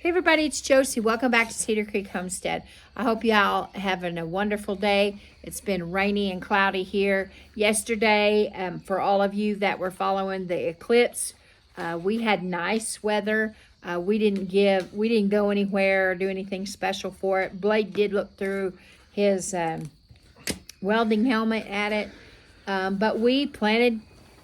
Hey everybody, it's Josie. Welcome back to Cedar Creek Homestead. I hope y'all having a wonderful day. It's been rainy and cloudy here. Yesterday, for all of you that were following the eclipse, we had nice weather. We didn't go anywhere or do anything special for it. Blake did look through his welding helmet at it, but we planted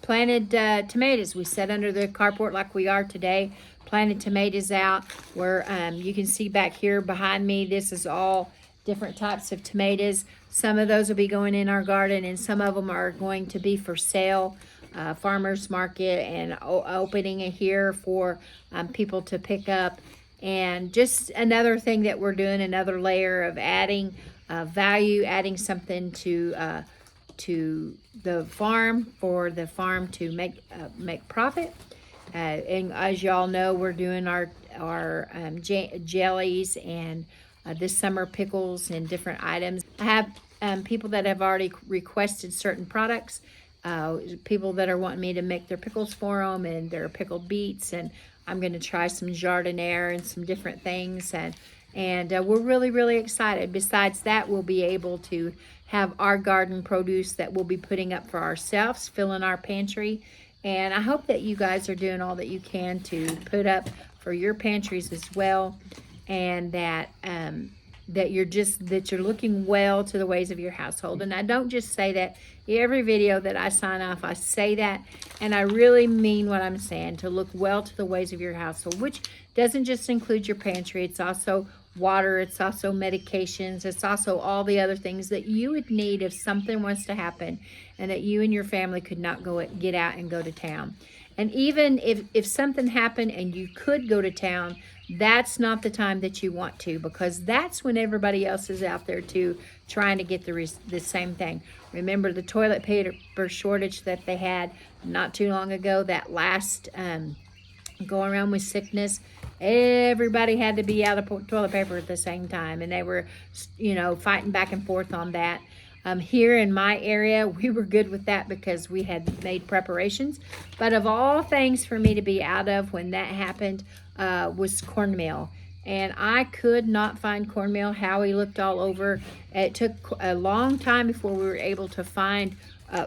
tomatoes. We sat under the carport like we are today, planted tomatoes out where you can see back here behind me, this is all different types of tomatoes. Some of those will be going in our garden and some of them are going to be for sale, farmers market, and opening it here for people to pick up. And just another thing that we're doing, another layer of adding value, adding something to the farm, for the farm to make profit. And as y'all know, we're doing our jellies and this summer pickles and different items. I have people that have already requested certain products, people that are wanting me to make their pickles for them and their pickled beets, and I'm going to try some jardiniere and some different things, and we're really excited. Besides that, we'll be able to have our garden produce that we'll be putting up for ourselves, filling our pantry. And I hope that you guys are doing all that you can to put up for your pantries as well, and that that you're looking well to the ways of your household. And I don't just say that. Every video that I sign off, I say that, and I really mean what I'm saying, to look well to the ways of your household, which doesn't just include your pantry. It's also water, it's also medications, it's also all the other things that you would need if something was to happen and that you and your family could not get out and go to town. And even if something happened and you could go to town, that's not the time that you want to, because that's when everybody else is out there too, trying to get the same thing. Remember the toilet paper shortage that they had not too long ago, that last going around with sickness? Everybody had to be out of toilet paper at the same time, and they were, fighting back and forth on that. Here in my area, we were good with that because we had made preparations. But of all things for me to be out of when that happened was cornmeal. And I could not find cornmeal. Howie looked all over. It took a long time before we were able to find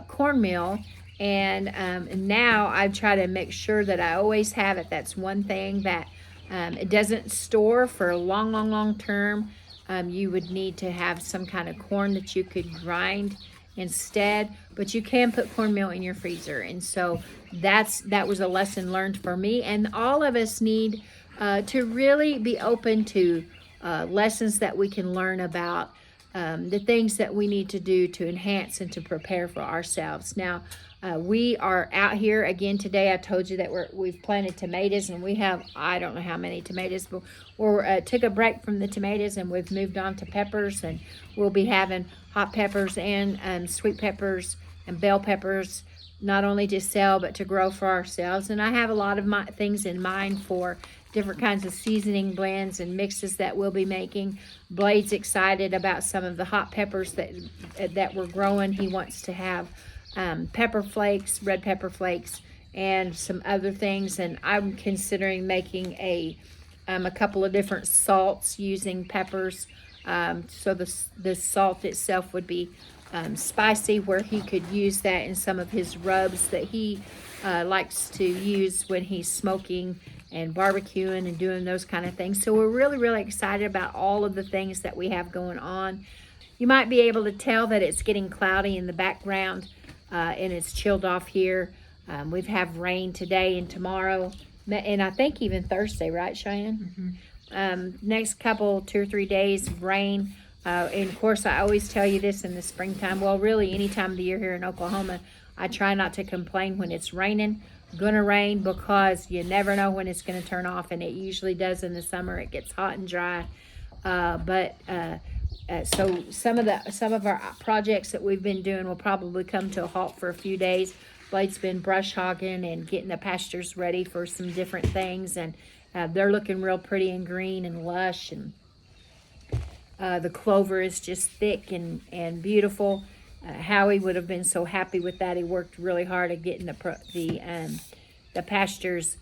cornmeal. And now I try to make sure that I always have it. That's one thing that it doesn't store for a long term. You would need to have some kind of corn that you could grind instead, but you can put cornmeal in your freezer. And so that was a lesson learned for me, and all of us need to really be open to lessons that we can learn about the things that we need to do to enhance and to prepare for ourselves. Now, we are out here again today. I told you that we've planted tomatoes, and we have, I don't know how many tomatoes, but we took a break from the tomatoes and we've moved on to peppers, and we'll be having hot peppers and sweet peppers and bell peppers, not only to sell but to grow for ourselves. And I have a lot of things in mind for different kinds of seasoning blends and mixes that we'll be making. Blade's excited about some of the hot peppers that we're growing. He wants to have pepper flakes, red pepper flakes, and some other things. And I'm considering making a couple of different salts using peppers. So the salt itself would be spicy, where he could use that in some of his rubs that he likes to use when he's smoking and barbecuing and doing those kind of things. So we're really excited about all of the things that we have going on. You might be able to tell that it's getting cloudy in the background, and it's chilled off here. We've have rain today and tomorrow, and I think even Thursday, right, Cheyenne? Mm-hmm. Next couple, 2 or 3 days of rain. And of course, I always tell you this in the springtime. Well, really, any time of the year here in Oklahoma, I try not to complain when it's raining. Gonna rain, because you never know when it's gonna turn off, and it usually does in the summer. It gets hot and dry. So some of our projects that we've been doing will probably come to a halt for a few days. Blade's been brush hogging and getting the pastures ready for some different things, and they're looking real pretty and green and lush, and the clover is just thick and beautiful. Howie would have been so happy with that. He worked really hard at getting the pastures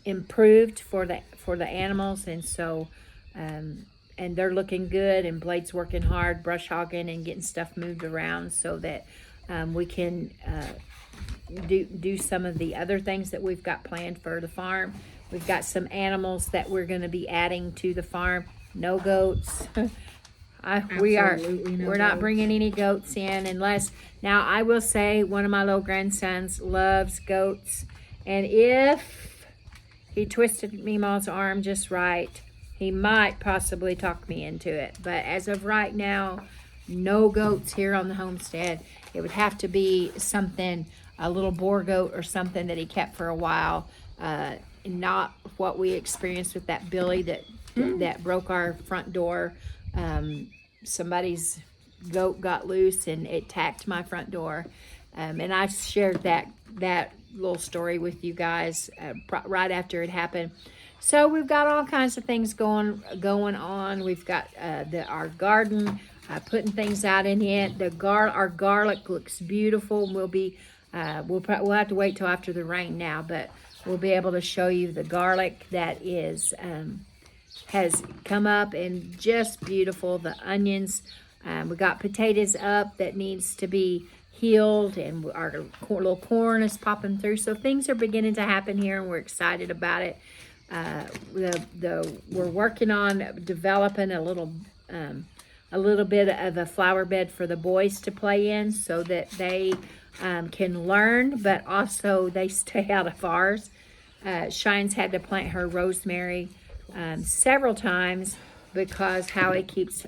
improved for the animals, and so and they're looking good, and Blade's working hard brush hogging and getting stuff moved around so that we can do some of the other things that we've got planned for the farm. We've got some animals that we're going to be adding to the farm. No goats. We're not bringing any goats in unless, now I will say one of my little grandsons loves goats, and if he twisted Meemaw's arm just right, he might possibly talk me into it. But as of right now, no goats here on the homestead. It would have to be something, a little boar goat or something that he kept for a while. Not what we experienced with that Billy that broke our front door. Somebody's goat got loose and it attacked my front door. And I shared that little story with you guys right after it happened. So we've got all kinds of things going on. We've got our garden, putting things out in it. Our garlic looks beautiful. We'll have to wait till after the rain now, but we'll be able to show you the garlic that has come up and just beautiful. The onions, we got potatoes up that needs to be healed, and our little corn is popping through. So things are beginning to happen here, and we're excited about it. We're working on developing a little bit of a flower bed for the boys to play in, so that they can learn, but also they stay out of ours. Shine's had to plant her rosemary several times because Howie keeps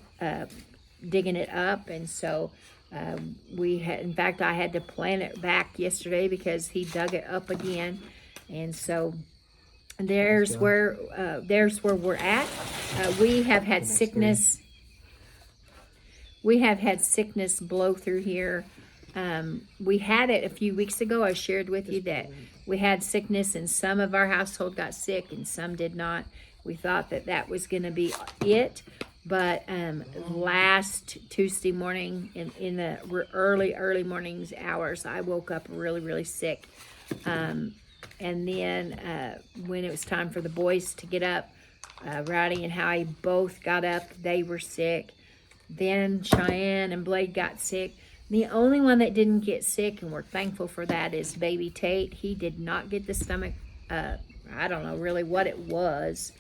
digging it up, and so in fact I had to plant it back yesterday because he dug it up again. And so there's where we're at. We have had sickness blow through here. We had it a few weeks ago. I shared with you that we had sickness, and some of our household got sick and some did not. We thought that was going to be it, but last Tuesday morning in the early mornings hours, I woke up really, really sick. And then when it was time for the boys to get up, Rowdy and Howie both got up. They were sick. Then Cheyenne and Blade got sick. The only one that didn't get sick, and we're thankful for that, is baby Tate. He did not get the stomach. I don't know really what it was.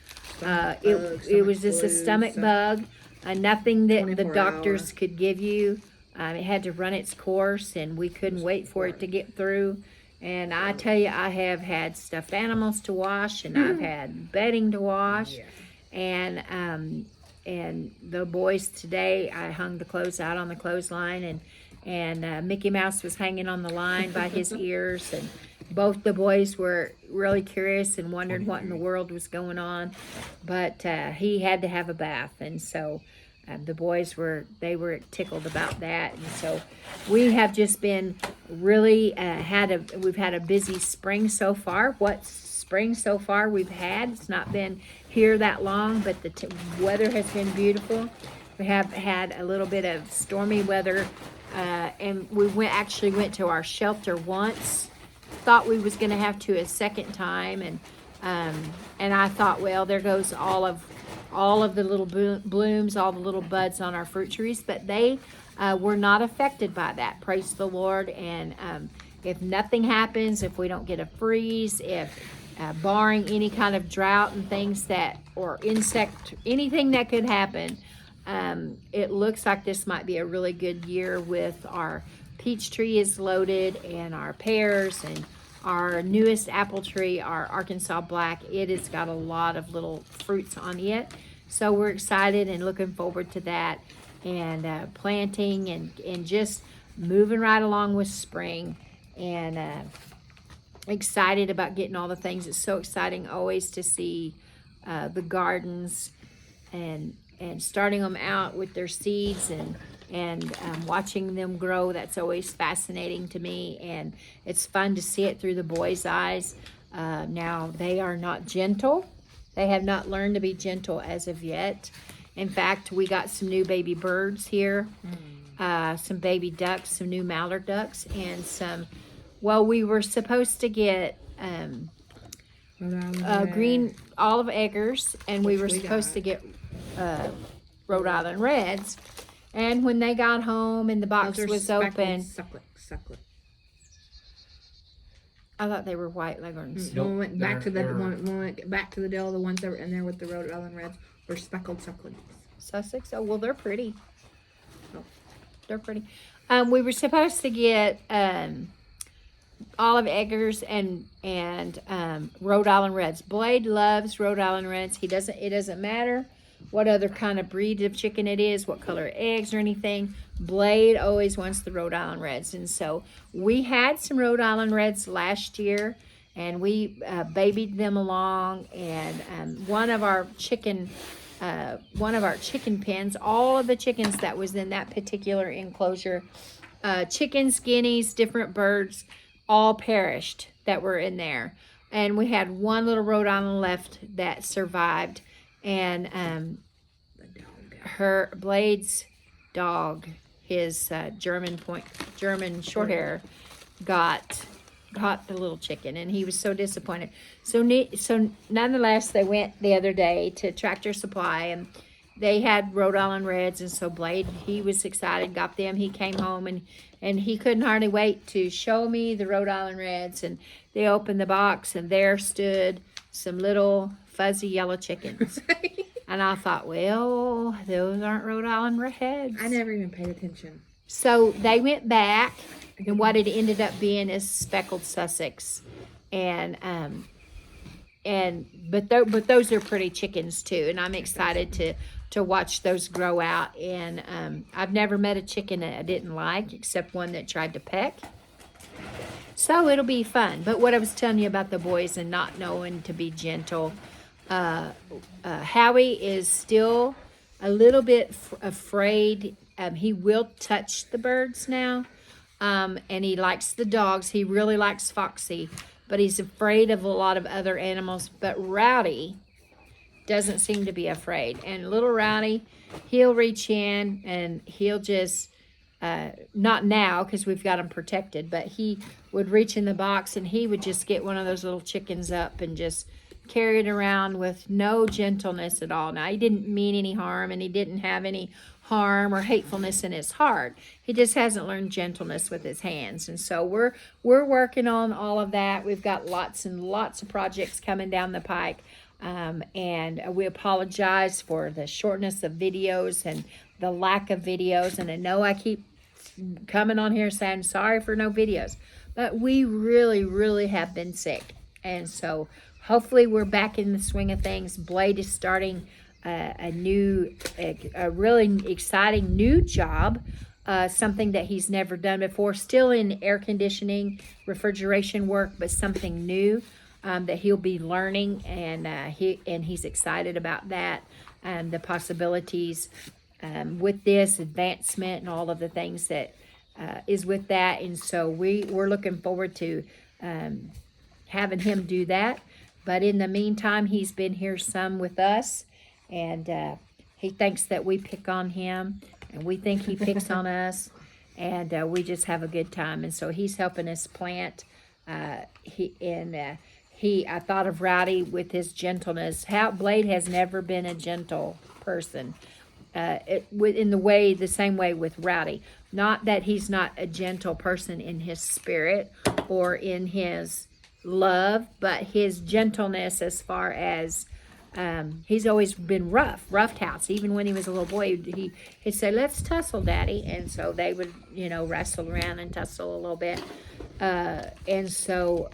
It was just a stomach bug. Nothing that the doctors could give you. It had to run its course, and we couldn't wait for it to get through. And I tell you, I have had stuffed animals to wash, and I've had bedding to wash. Yeah. And the boys today, I hung the clothes out on the clothesline, and Mickey Mouse was hanging on the line by his ears, and both the boys were really curious and wondered what in the world was going on. But he had to have a bath, and so the boys were tickled about that. And so we have just been really we've had a busy spring so far. What spring so far we've had? It's not been here that long, but the weather has been beautiful. We have had a little bit of stormy weather, and we actually went to our shelter once. Thought we was going to have to a second time, and I thought, well, there goes all of the little blooms, all the little buds on our fruit trees, but they were not affected by that. Praise the Lord. And if nothing happens, if we don't get a freeze, if barring any kind of drought and things or insect, anything that could happen, it looks like this might be a really good year. With our peach tree is loaded, and our pears, and our newest apple tree, our Arkansas Black, it has got a lot of little fruits on it. So we're excited and looking forward to that, and planting and just moving right along with spring, and excited about getting all the things. It's so exciting always to see the gardens and starting them out with their seeds and watching them grow. That's always fascinating to me, and it's fun to see it through the boys' eyes. Now, they are not gentle. They have not learned to be gentle as of yet. In fact, we got some new baby birds here, some baby ducks, some new mallard ducks, and we were supposed to get green olive eggers, and we were we supposed got. to get Rhode Island Reds. And when they got home and the box Those are was speckled open, sucklet. I thought they were white leghorns. When we went back to the when we went back to the Dell, the ones that were in there with the Rhode Island Reds were speckled sucklings. Sussex? Oh, well, they're pretty. Oh. They're pretty. We were supposed to get olive eggers and Rhode Island Reds. Blade loves Rhode Island Reds. It doesn't matter what other kind of breed of chicken it is, what color eggs or anything. Blade always wants the Rhode Island Reds. And so we had some Rhode Island Reds last year, and we babied them along. And one of our chicken pens, all of the chickens that was in that particular enclosure, chickens, guineas, different birds, all perished that were in there. And we had one little Rhode Island left that survived. And her Blade's dog, his German short hair, got the little chicken, and he was so disappointed. So nonetheless, they went the other day to Tractor Supply, and they had Rhode Island Reds, and so Blade, he was excited, got them. He came home, and he couldn't hardly wait to show me the Rhode Island Reds. And they opened the box, and there stood some little fuzzy yellow chickens. And I thought, well, those aren't Rhode Island Reds. I never even paid attention. So they went back, and what it ended up being is speckled Sussex, but those are pretty chickens too, and I'm excited to watch those grow out. And I've never met a chicken that I didn't like, except one that tried to peck. So it'll be fun. But what I was telling you about the boys and not knowing to be gentle, Howie is still a little bit afraid. He will touch the birds now, and he likes the dogs. He really likes Foxy, but he's afraid of a lot of other animals. But Rowdy doesn't seem to be afraid. And little Rowdy, he'll reach in and he'll just, not now because we've got him protected, but he would reach in the box and he would just get one of those little chickens up and just carry it around with no gentleness at all. Now, he didn't mean any harm, and he didn't have any harm or hatefulness in his heart. He just hasn't learned gentleness with his hands. And so we're working on all of that. We've got lots and lots of projects coming down the pike. And we apologize for the shortness of videos and the lack of videos. And I know I keep coming on here saying sorry for no videos, but we really, really have been sick. And so hopefully we're back in the swing of things. Blade is starting a really exciting new job, something that he's never done before, still in air conditioning, refrigeration work, but something new that he'll be learning, and he's excited about that, the possibilities with this advancement and all of the things that is with that. And so we're looking forward to having him do that. But in the meantime, he's been here some with us, and he thinks that we pick on him, and we think he picks on us, and we just have a good time. And so he's helping us plant. I thought of Rowdy with his gentleness. Blade has never been a gentle person, the same way with Rowdy. Not that he's not a gentle person in his spirit or in his love, but his gentleness as far as he's always been roughed house. Even when he was a little boy, he'd say, "Let's tussle, Daddy," and so they would wrestle around and tussle a little bit. And so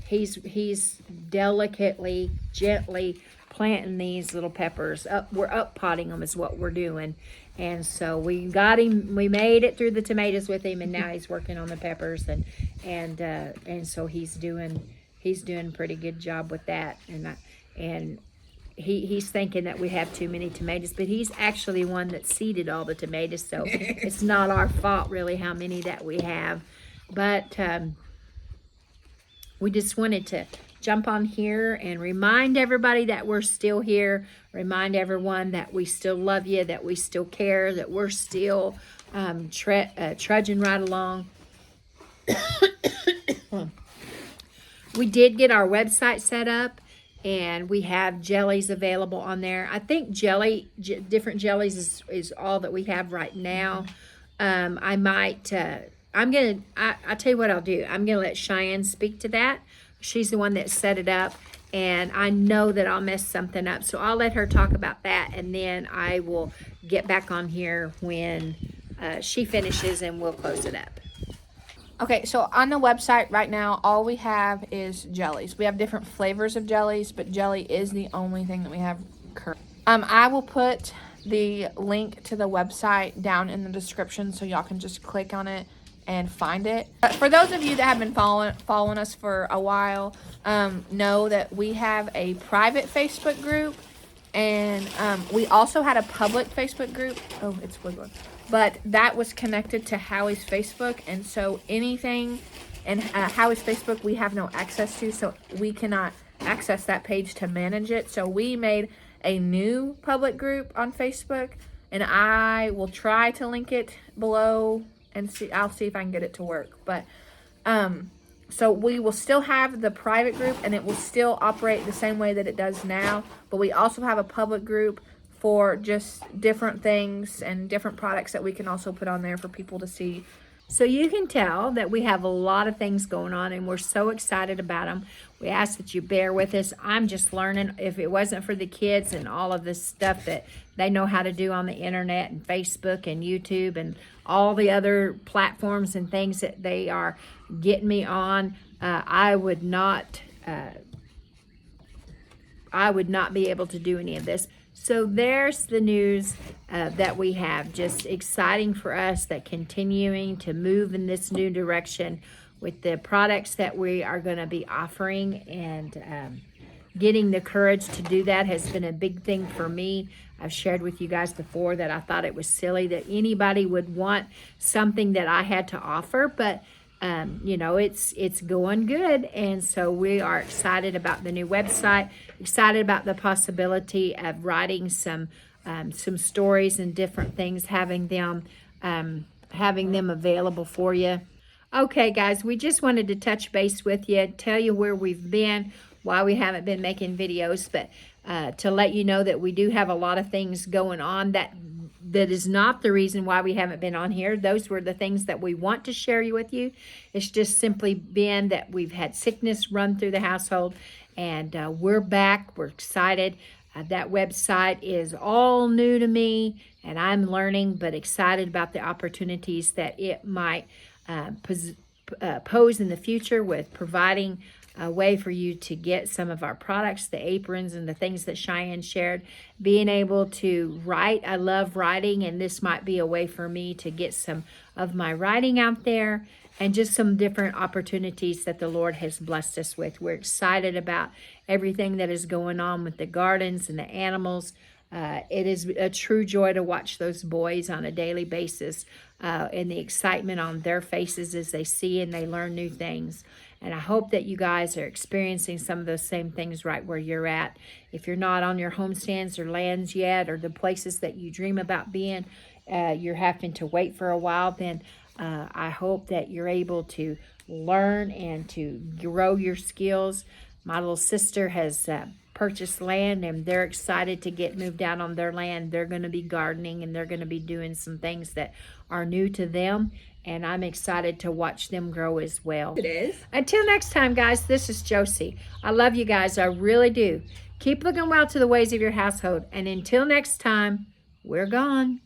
he's delicately, gently planting these little peppers up. We're up potting them is what we're doing. And so we got him, we made it through the tomatoes with him, and now he's working on the peppers, and so he's doing pretty good job with that. And he's thinking that we have too many tomatoes, but he's actually one that seeded all the tomatoes, so it's not our fault really how many that we have. But we just wanted to jump on here and remind everybody that we're still here, remind everyone that we still love you, that we still care, that we're still trudging right along. We did get our website set up, and we have jellies available on there. I think different jellies is all that we have right now. I might, I tell you what I'll do. I'm going to let Cheyenne speak to that. She's the one that set it up, and I know that I'll mess something up. So I'll let her talk about that, and then I will get back on here when she finishes, and we'll close it up. Okay, so on the website right now, all we have is jellies. We have different flavors of jellies, but jelly is the only thing that we have currently. I will put the link to the website down in the description so y'all can just click on it and find it. For those of you that have been following us for a while, know that we have a private Facebook group, and we also had a public Facebook group. Oh, it's wiggling. But that was connected to Howie's Facebook, and so anything in Howie's Facebook we have no access to, so we cannot access that page to manage it. So we made a new public group on Facebook, and I will try to link it below and see. I'll see if I can get it to work. But so we will still have the private group, and it will still operate the same way that it does now. But we also have a public group for just different things and different products that we can also put on there for people to see. So you can tell that we have a lot of things going on, and we're so excited about them. We ask that you bear with us. I'm just learning. If it wasn't for the kids and all of this stuff that they know how to do on the internet and Facebook and YouTube and all the other platforms and things that they are getting me on, I would not be able to do any of this. So there's the news that we have. Just exciting for us, that continuing to move in this new direction with the products that we are going to be offering, and getting the courage to do that has been a big thing for me. I've shared with you guys before that I thought it was silly that anybody would want something that I had to offer, but you know, it's going good, and so we are excited about the new website, excited about the possibility of writing some stories and different things, having them available for you. Okay, guys, we just wanted to touch base with you, tell you where we've been, why we haven't been making videos, but to let you know that we do have a lot of things going on that is not the reason why we haven't been on here. Those were the things that we want to share with you. It's just simply been that we've had sickness run through the household, and we're back. We're excited. That website is all new to me, and I'm learning, but excited about the opportunities that it might pose in the future, with providing a way for you to get some of our products, the aprons and the things that Cheyenne shared, being able to write. I love writing, and this might be a way for me to get some of my writing out there, and just some different opportunities that the Lord has blessed us with. We're excited about everything that is going on with the gardens and the animals. It is a true joy to watch those boys on a daily basis, and the excitement on their faces as they see and they learn new things. And I hope that you guys are experiencing some of those same things right where you're at. If you're not on your homesteads or lands yet, or the places that you dream about being, you're having to wait for a while, then I hope that you're able to learn and to grow your skills. My little sister has purchased land, and they're excited to get moved out on their land. They're going to be gardening, and they're going to be doing some things that are new to them, and I'm excited to watch them grow as well. It is. Until next time, guys, this is Josie. I love you guys. I really do. Keep looking well to the ways of your household, and until next time, we're gone.